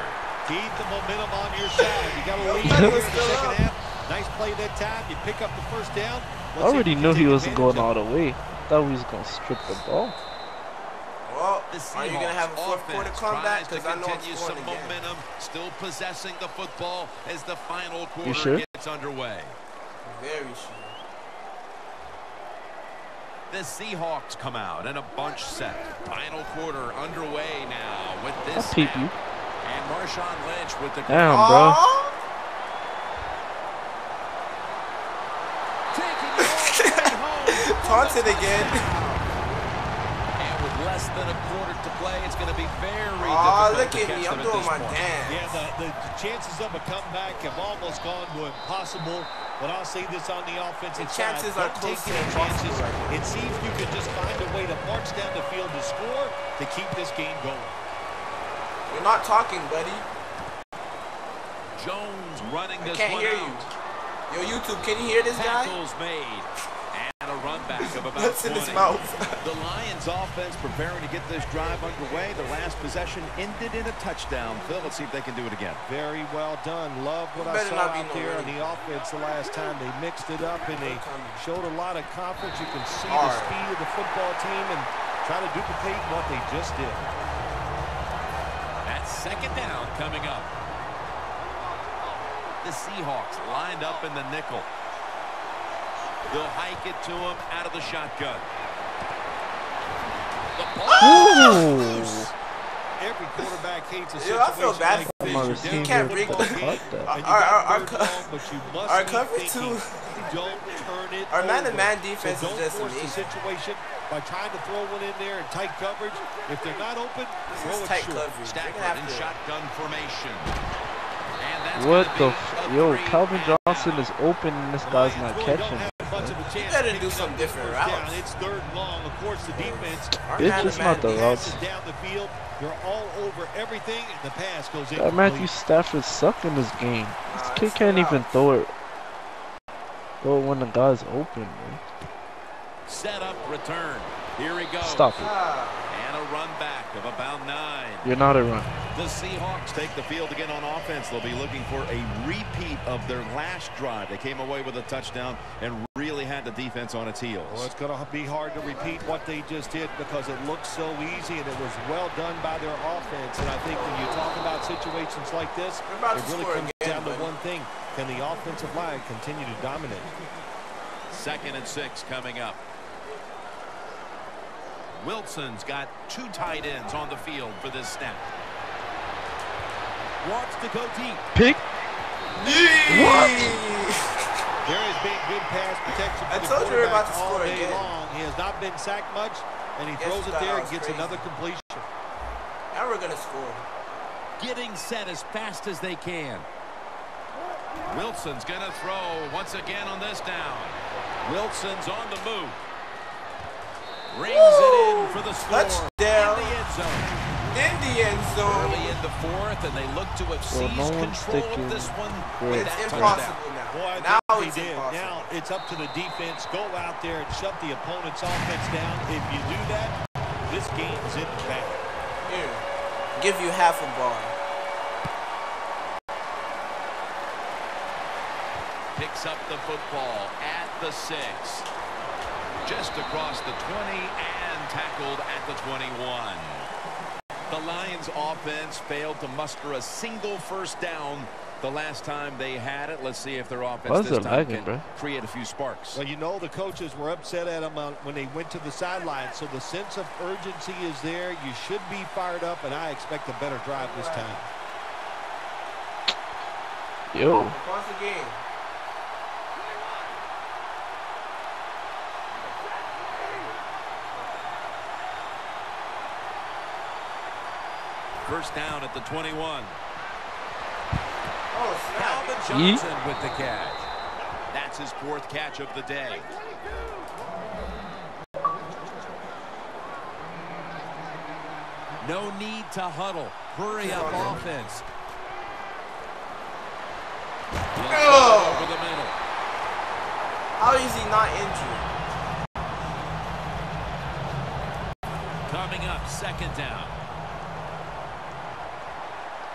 Keep the momentum on your side. You got to lead here in the second half. Nice play that time. You pick up the first down. I already knew he wasn't going all the way. Thought he was going to strip the ball. Well, are you going to have a fourth quarter comeback? Because I know it's some momentum, still possessing the football as the final quarter gets underway. Very sure. The Seahawks come out in a bunch set. Final quarter underway now with this snap. And Marshawn Lynch with the damn, bro. Taking it all the way home. Taunted again. And with less than a quarter to play, it's going to be very difficult look to at catch me. them I'm at doing this my point. dance. Yeah, the chances of a comeback have almost gone to impossible. But I'll say this on the offensive side. Chances are close to impossible. And see if you can just find a way to march down the field to score to keep this game going. You're not talking, buddy. Jones running this can't one hear out. you. Yo, YouTube, can you hear this guy? Tackles made. And a run back of about What's 20. in his mouth? The Lions offense preparing to get this drive underway. The last possession ended in a touchdown. Phil, let's see if they can do it again. Very well done. Love what I saw out there on the offense the last time. They mixed it up and they showed a lot of confidence. You can see the speed of the football team and try to duplicate what they just did. That's 2nd down coming up. The Seahawks lined up in the nickel. They'll hike it to him out of the shotgun. The ball loose. Every quarterback hates a situation I feel bad like for this. you. You can't break the our cover two. Don't turn it our man-to-man over. defense so is just don't force the amazing. situation by trying to throw one in there in tight coverage. If they're not open, throw it tight short. coverage. Stafford in shotgun formation. What the yo, Calvin Johnson is open and this guy's not catching. You better do some different routes. It's 3rd and long. Of course, the defense. It's just not the routes. Down the field, they're all over everything, and the pass goes in. Matthew Stafford sucked in this game. This kid can't even throw it when the guy's open, man. Set up, return. Here he goes. Stop it. And a run back of about 9. You're not a run. The Seahawks take the field again on offense. They'll be looking for a repeat of their last drive. They came away with a touchdown and really had the defense on its heels. Well, it's going to be hard to repeat what they just did because it looked so easy and it was well done by their offense. And I think when you talk about situations like this, it really comes down to one thing. Can the offensive line continue to dominate? 2nd and 6 coming up. Wilson's got 2 tight ends on the field for this snap. Wants to go deep. Pick. What? There has been good pass protection for I the told you we were about to all score day again. long. He has not been sacked much, and he throws it there and gets another completion. Now we're going to score. Getting set as fast as they can. Wilson's going to throw once again on this down. Wilson's on the move. Rings it in for the score. Touchdown. In the end zone. In the end zone. Early in the 4th, and they look to have seized control of this one. It's impossible now. Boy, now it's impossible. Now it's up to the defense. Go out there and shut the opponent's offense down. If you do that, this game is in the bag. Here, give you half a bar. Picks up the football at the 6. Just across the 20 and tackled at the 21. The Lions offense failed to muster a single first down the last time they had it. Let's see if their offense this time can create a few sparks. Well, you know the coaches were upset at them when they went to the sideline, so the sense of urgency is there. You should be fired up, and I expect a better drive this time. Yo. Pause the game. First down at the 21. Oh, Calvin Johnson with the catch. That's his 4th catch of the day. No need to huddle. Hurry up offense. Over the middle. How is he not injured? Coming up, 2nd down.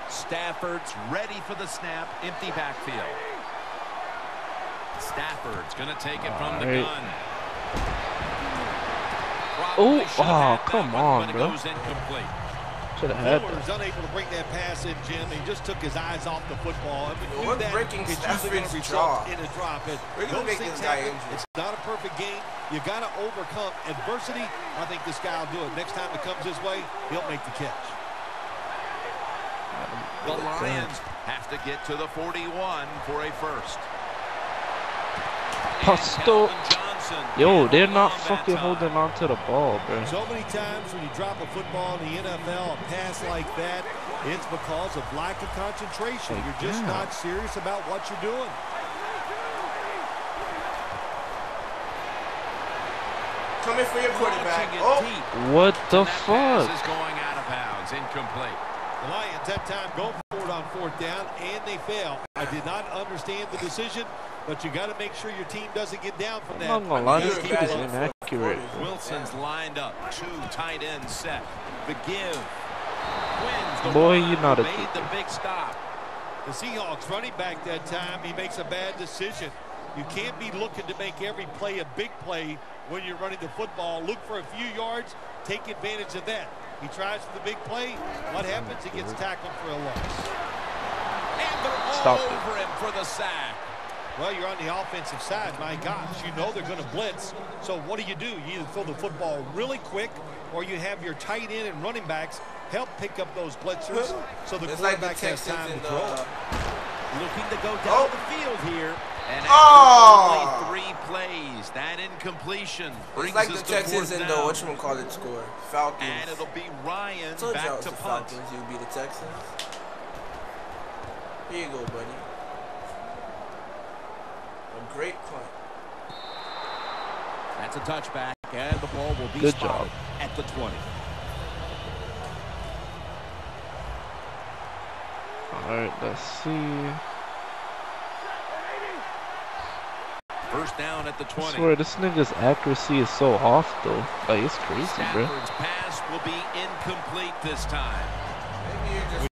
Stafford's ready for the snap. Empty backfield. Stafford's going to take it from the gun. Oh, come on, bro. Goes incomplete. Should have had Miller's unable to bring that pass in, Jim. He just took his eyes off the football. I mean, we're breaking Stafford's jaw. In a drop. Those things happen. It's not a perfect game. You got to overcome adversity. I think this guy will do it. Next time it comes his way, he'll make the catch. The Lions have to get to the 41 for a first. Pasto. Yo, they're not fucking holding on to the ball, bro. So many times when you drop a football in the NFL, a pass like that, it's because of lack of concentration. You're just not serious about what you're doing. Coming for your quarterback. Oh, what the fuck? Is going out of bounds, incomplete. The Lions that time go for it on 4th down, and they fail. I did not understand the decision, but you got to make sure your team doesn't get down from that. I'm not gonna lie, this kid is inaccurate. Wilson's lined up, 2 tight ends set. The give. Wins the Boy, run, you're not a made the big stop. The Seahawks running back that time, he makes a bad decision. You can't be looking to make every play a big play when you're running the football. Look for a few yards, take advantage of that. He tries for the big play. What happens? He gets tackled for a loss. And they're all over him for the sack. Well, you're on the offensive side. My gosh, you know they're going to blitz. So what do? You either throw the football really quick or you have your tight end and running backs help pick up those blitzers so the quarterback has time to throw. Looking to go down the field here. And after only 3 plays, that incompletion brings it's like us the to Texans 4th and down. whatchamacallit score. Falcons. And it'll be Ryan back to punt. Falcons, you'll be the Texans. Here you go, buddy. A great punt. That's a touchback, and the ball will be Good spotted job. at the 20. All right, let's see. First down at the 20. I swear, this nigga's accuracy is so off, though. Like, it's crazy, bro. Stafford's pass will be incomplete this time.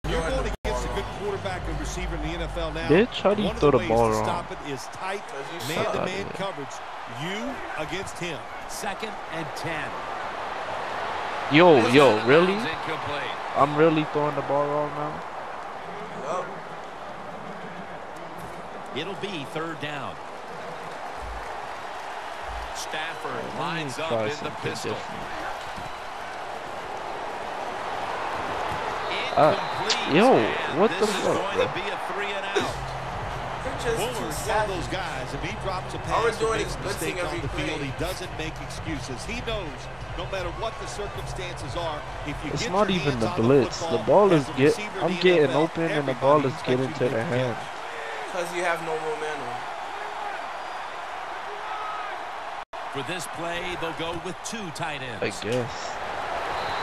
When you're going against a good quarterback and receiver in the NFL now, Bitch, how do you throw the ball wrong? Stop it is tight man-to-man coverage. You against him. 2nd and 10. Yo, really? Incomplete. I'm really throwing the ball wrong now? Yep. It'll be 3rd down. Stafford lines up in the pistol. Yo, what the fuck, This is going to be a 3 and out. Buller's one of those guys. If he drops a pass or makes a mistake on the field, he doesn't make excuses. He knows no matter what the circumstances are, if you it's get not your even hands the on blitz. The The ball is receiver I'm in the getting NFL, open and the ball is everybody getting expects to you to their make the hands. catch. Because you have no momentum. For this play, they'll go with 2 tight ends. I guess.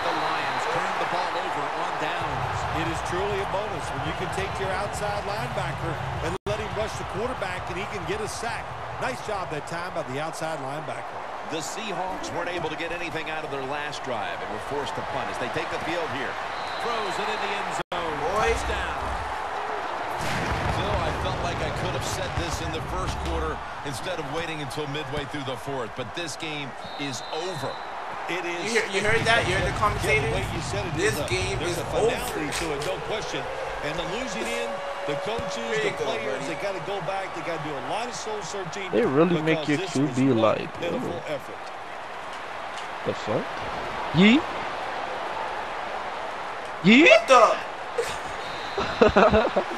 The Lions turn the ball over on downs. It is truly a bonus when you can take your outside linebacker and let him rush the quarterback and he can get a sack. Nice job that time by the outside linebacker. The Seahawks weren't able to get anything out of their last drive and were forced to punt as they take the field here. Throws it in the end zone. Touchdown. Phil, I felt like I could have said this in the first quarter instead of waiting until midway through the 4th, but this game is over. It is. You heard that? You heard the commentator? The way you said it this is game is a finality over. to it, no question. And the losing end The coaches, the players, they got to go back. They got to do a lot of soul searching. They really make your QB like pitiful effort. The fuck? Yee? Yee? What the?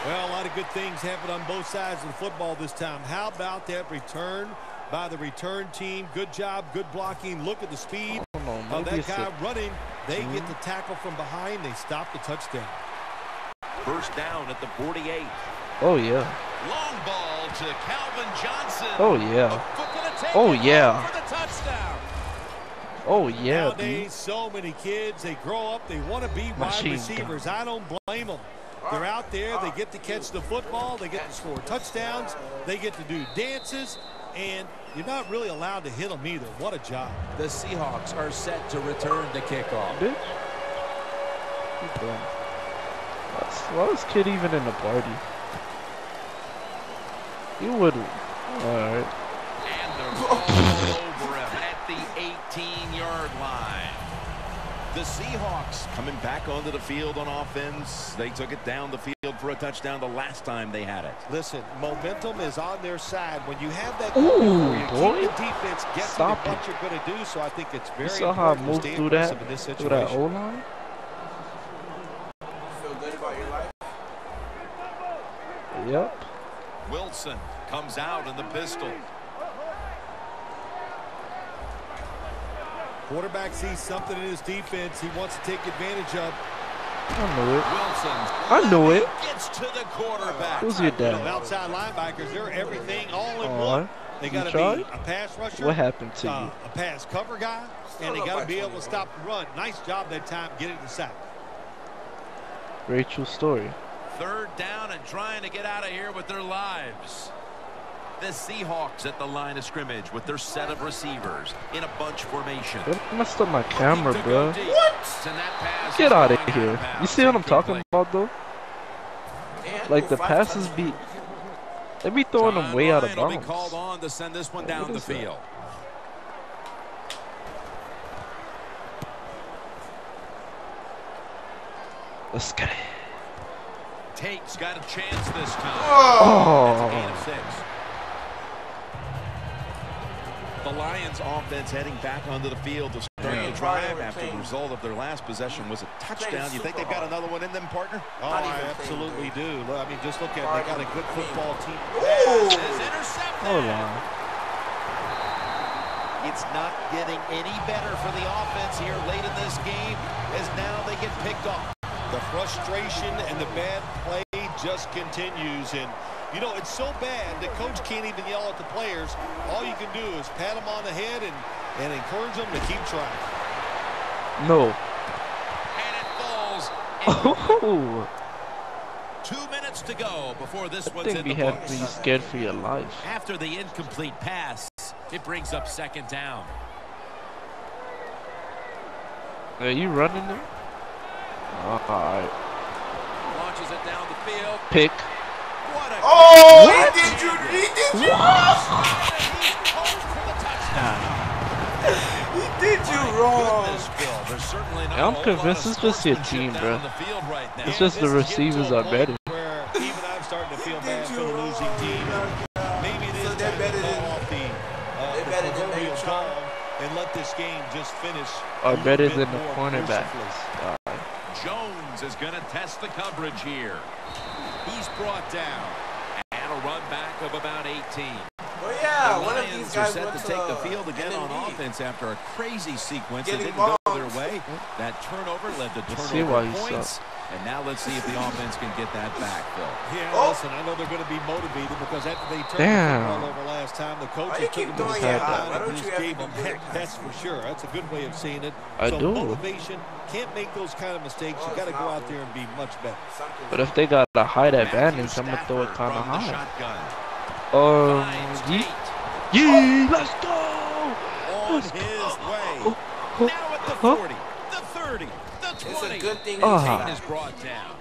Well, a lot of good things happened on both sides of the football this time. How about that return by the return team? Good job, good blocking. Look at the speed of that guy running. They get the tackle from behind. They stop the touchdown. First down at the 48. Oh, yeah. Long ball to Calvin Johnson. Oh, yeah. Oh, yeah. For the touchdown. Oh, yeah. Nowadays, so many kids, they grow up, they want to be wide receivers. I don't blame them. They're out there, they get to catch the football, they get to score touchdowns, they get to do dances, and you're not really allowed to hit them either. What a job. The Seahawks are set to return the kickoff. Bitch. Why was Kid even in the party? You wouldn't. Alright. And they're all over him at the 18-yard line. The Seahawks coming back onto the field on offense. They took it down the field for a touchdown the last time they had it. Listen, momentum is on their side. When you have that, ooh, boy, keep the defense guessing at what you're going to do. So I think it's very important. You saw how I moved through that O-line? Feel good about your life? Yep. Wilson comes out in the pistol. Quarterback sees something in his defense he wants to take advantage of. I knew it. Wilson. I knew it. Gets to the quarterback. Who's your dad? Outside linebackers, they're everything all in one. They got to be a pass rusher. What happened to you? A pass cover guy, and they got to be able to stop the run. Nice job that time getting the sack. Rachel's story. Third down and trying to get out of here with their lives. The Seahawks at the line of scrimmage with their set of receivers in a bunch formation. I messed up my camera, bro. What? Get out of here. You see what I'm talking about, though? Like, the passes be... They be throwing them way out of bounds. Be called on to send this one down the field. Let's get it. Tate's got a chance this time. Oh. That's a gain of 6. The Lions offense heading back onto the field to start the drive after the result of their last possession was a touchdown. You think they've got another one in them, partner? Oh, I absolutely do. I mean, just look at it. They got a good football team. Hold on. It's not getting any better for the offense here late in this game as now they get picked off. The frustration and the bad play just continues. And, you know, it's so bad that coach can't even yell at the players. All you can do is pat them on the head and encourage them to keep trying. No. And it falls. Oh. 2 minutes to go before this one's in the books. I think you have to be scared for your life. After the incomplete pass, it brings up second down. Are you running there? Alright. Launches it down the field. Pick. Oh, what? He did you He did you wrong. I'm convinced it's just your team, bro. It's just the receivers are better. Where even I'm starting to feel bad for the losing team. Maybe it is they're better than the proverbial dog and let this game just finish. Are better than the cornerbacks. Jones is going to test the coverage here. He's brought down. And a run back of about 18. Well, yeah, the one of Lions these guys are set to take the field again on offense after a crazy sequence that didn't go their way. That turnover led to turnover points. And now let's see if the offense can get that back, Phil. Yeah, listen, I know they're going to be motivated because after they turned the ball over last time, the coaches took them to the sideline and just gave them heck. That's for sure. That's a good way of seeing it. So motivation, can't make those kind of mistakes. You got to go out there and be much better. But if they got a height advantage, I'm going to throw it kind of high. Yeah, let's go! On his way. Now at the 40, the 30, the 20. It's a good thing is brought down.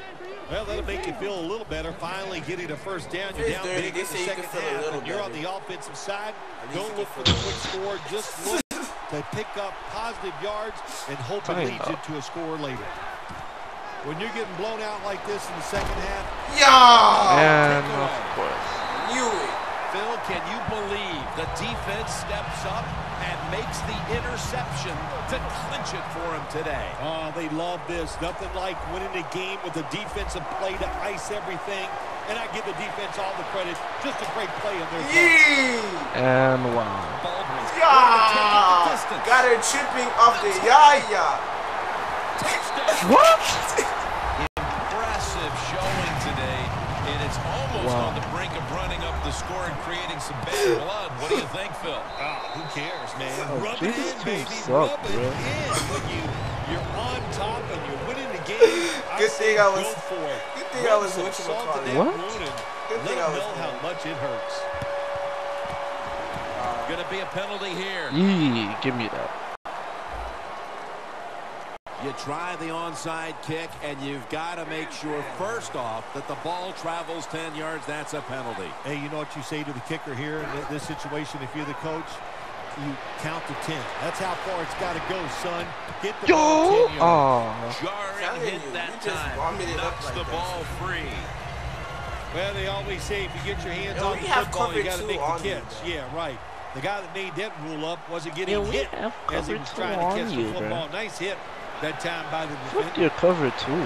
Well, that'll make you feel a little better. Finally getting a first down. You're down big in the second half, and you're on the offensive side. Don't look for the quick score. Just look to pick up positive yards and hope it leads you to a score later. When you're getting blown out like this in the second half. Yeah. And of course. Knew it. Phil, can you believe the defense steps up and makes the interception to clinch it for him today? Oh, they love this. Nothing like winning a game with a defensive play to ice everything. And I give the defense all the credit. Just a great play on their part. And wow. Yeah. Got her tripping off the What? Impressive showing today. And it's almost on the brink of running up the score and creating some bad blood. What do you think, Phil? Who cares, man? Oh, Rub it in, baby. Suck, Rub it bro. in. When you're on top and you're winning the game, Good thing I was. go for it. Good thing I was with you. What? Good thing I was know how much it hurts. Going to be a penalty here. Yee, give me that. You try the onside kick, and you've got to make sure, first off, that the ball travels 10 yards. That's a penalty. Hey, you know what you say to the kicker here in this situation if you're the coach? You count to 10. That's how far it's got to go, son. Get the ball 10 yards. Jarring hit that time. Knocks the ball free. Well, they always say if you get your hands on the football, you got to make the catch. Yeah, right. The guy that made that rule up wasn't getting hit as he was trying to catch the football. Nice hit that time by the defender. Fuck your cover, too.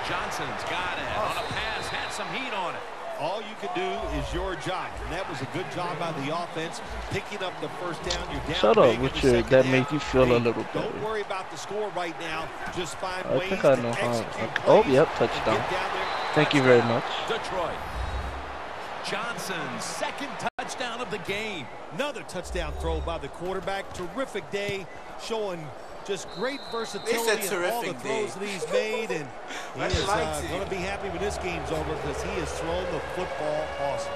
Johnson's got it on a pass, had some heat on it. All you can do is your job, and that was a good job by the offense, picking up the first down. You're down. Shut up with your that make you feel a little better. Don't worry about the score right now. Just find I ways think I to know how. execute Oh, plays yep, and touchdown. get down there. Thank you very much. Detroit. Johnson's second touchdown of the game. Another touchdown throw by the quarterback. Terrific day, showing just great versatility in all the throws that he's made, and he is going to be happy when this game's over because he has thrown the football awesome.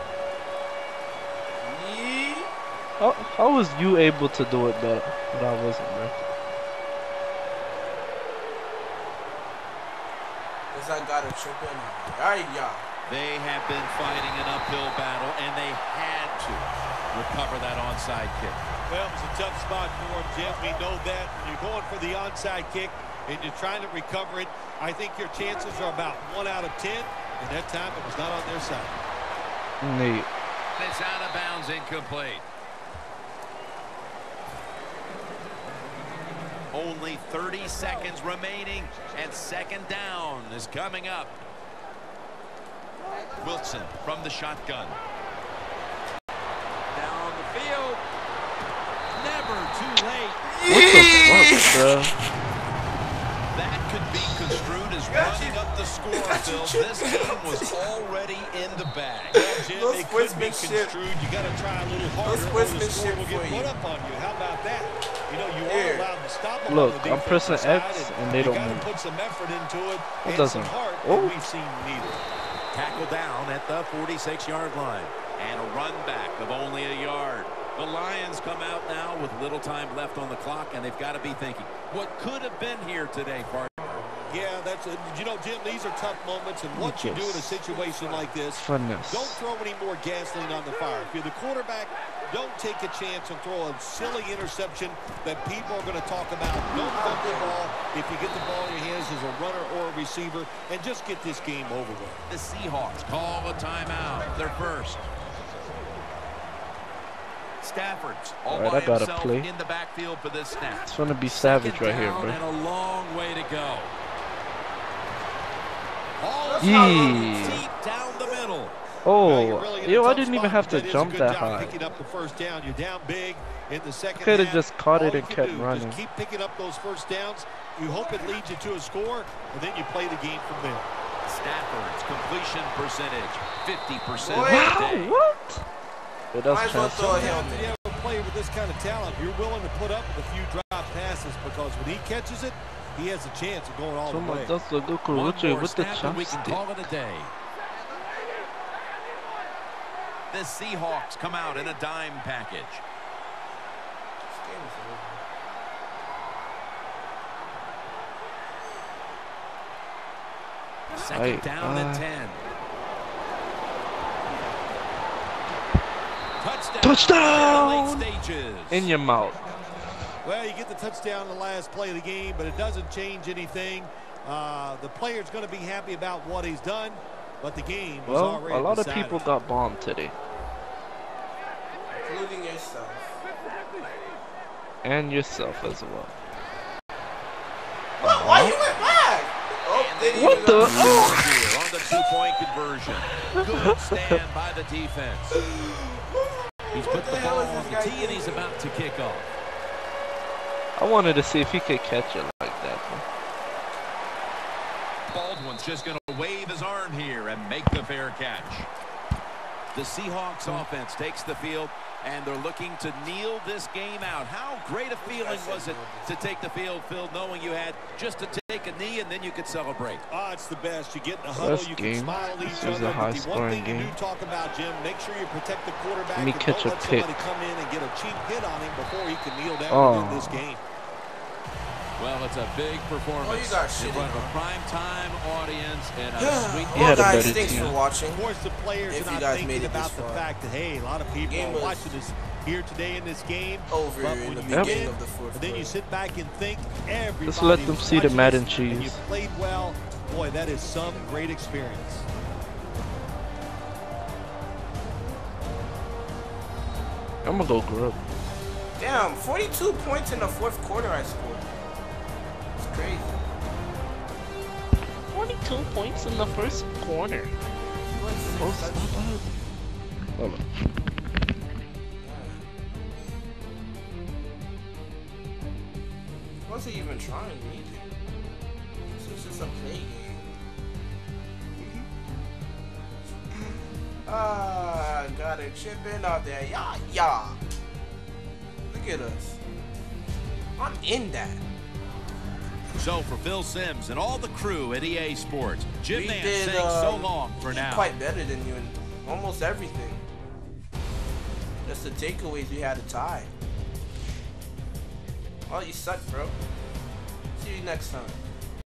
How was you able to do it better, but I wasn't, bro? Because I got a trip in. They have been fighting an uphill battle, and they had to recover that onside kick. Well, it was a tough spot for him, Jim. We know that. When you're going for the onside kick and you're trying to recover it, I think your chances are about 1 out of 10, and that time it was not on their side. Neat. It's out of bounds, incomplete. Only 30 seconds remaining, and second down is coming up. Wilson from the shotgun. Down the field. Never too late. What the fuck, bro? That could be construed as running up the score, Phil. This game was already in the bag. Well, Jim, it could be construed. You got to try a little harder, or the score will get put up on you. How about that? You know, you are allowed to stop them. Look, I'm pressing X, and they don't move. You got to put some effort into it. It doesn't. Heart, oh. We've seen neither. Tackle down at the 46-yard line. And a run back of only a yard. The Lions come out now with little time left on the clock, and they've got to be thinking, what could have been here today, partner? Yeah, that's it. You know, Jim, these are tough moments, and what you do in a situation like this, don't throw any more gasoline on the fire. If you're the quarterback, don't take a chance and throw a silly interception that people are going to talk about. Don't dump the ball if you get the ball in your hands as a runner or a receiver, and just get this game over with. The Seahawks call a timeout. They're first. Stafford's all by himself in the backfield for this snap. It's going to be savage right here, bro. And a long way to go. Deep down the middle. Oh, yo, I didn't even have to jump that high. Picking up the first down. You're down big in the second half. Could have just caught it and kept running. Just keep picking up those first downs. You hope it leads you to a score, and then you play the game from there. Stafford's completion percentage, 50%. Wow, what? It does sometimes you have a player with this kind of talent, you're willing to put up with a few drop passes because when he catches it, he has a chance of going all the way. That's a good corruption with the chopstick. We can call it a day. The Seahawks come out in a dime package. Second down and 10. Touchdown! In your mouth. Well, you get the touchdown in the last play of the game, but it doesn't change anything. The player's going to be happy about what he's done, but the game was Well, already a lot decided. of people got bombed today. Including yourself. And yourself as well. What? Why you went back? Oh, what the? On the two-point conversion. Good stand by the defense. He's put the ball on the tee and he's about to kick off. I wanted to see if he could catch it like that. Baldwin's just going to wave his arm here and make the fair catch. The Seahawks offense takes the field, and they're looking to kneel this game out. How great a feeling was it to take the field, Phil, knowing you had just to take a knee and then you could celebrate? Oh, it's the best. You get in the huddle, you can smile at each other. This is a high-scoring game. game. You talk about, Jim, make sure you protect the quarterback. Let me catch a pick. Somebody come in and get a cheap hit on him before he can kneel down and win this game. Well, it's a big performance in front of a prime-time audience and a sweet. Well, guys, thanks for watching. Of course, the players are not thinking about the fact that, hey, a lot of people are watching this here today in this game. Over in the beginning of the fourth. And then you sit back and think everybody. Just let them see the Madden cheese. And you played well. Boy, that is some great experience. I'm gonna go grub. Damn, 42 points in the fourth quarter I scored. It's crazy. 42 points in the first quarter. Hold on. Wasn't even trying either. This was just a play game. Got a chip in out there. Yeah. Look at us. I'm in that. So for Phil Simms and all the crew at EA Sports, Jim Nance saying so long for now. Quite better than you in almost everything. Just the takeaways, we had a tie. Oh, you suck, bro. See you next time.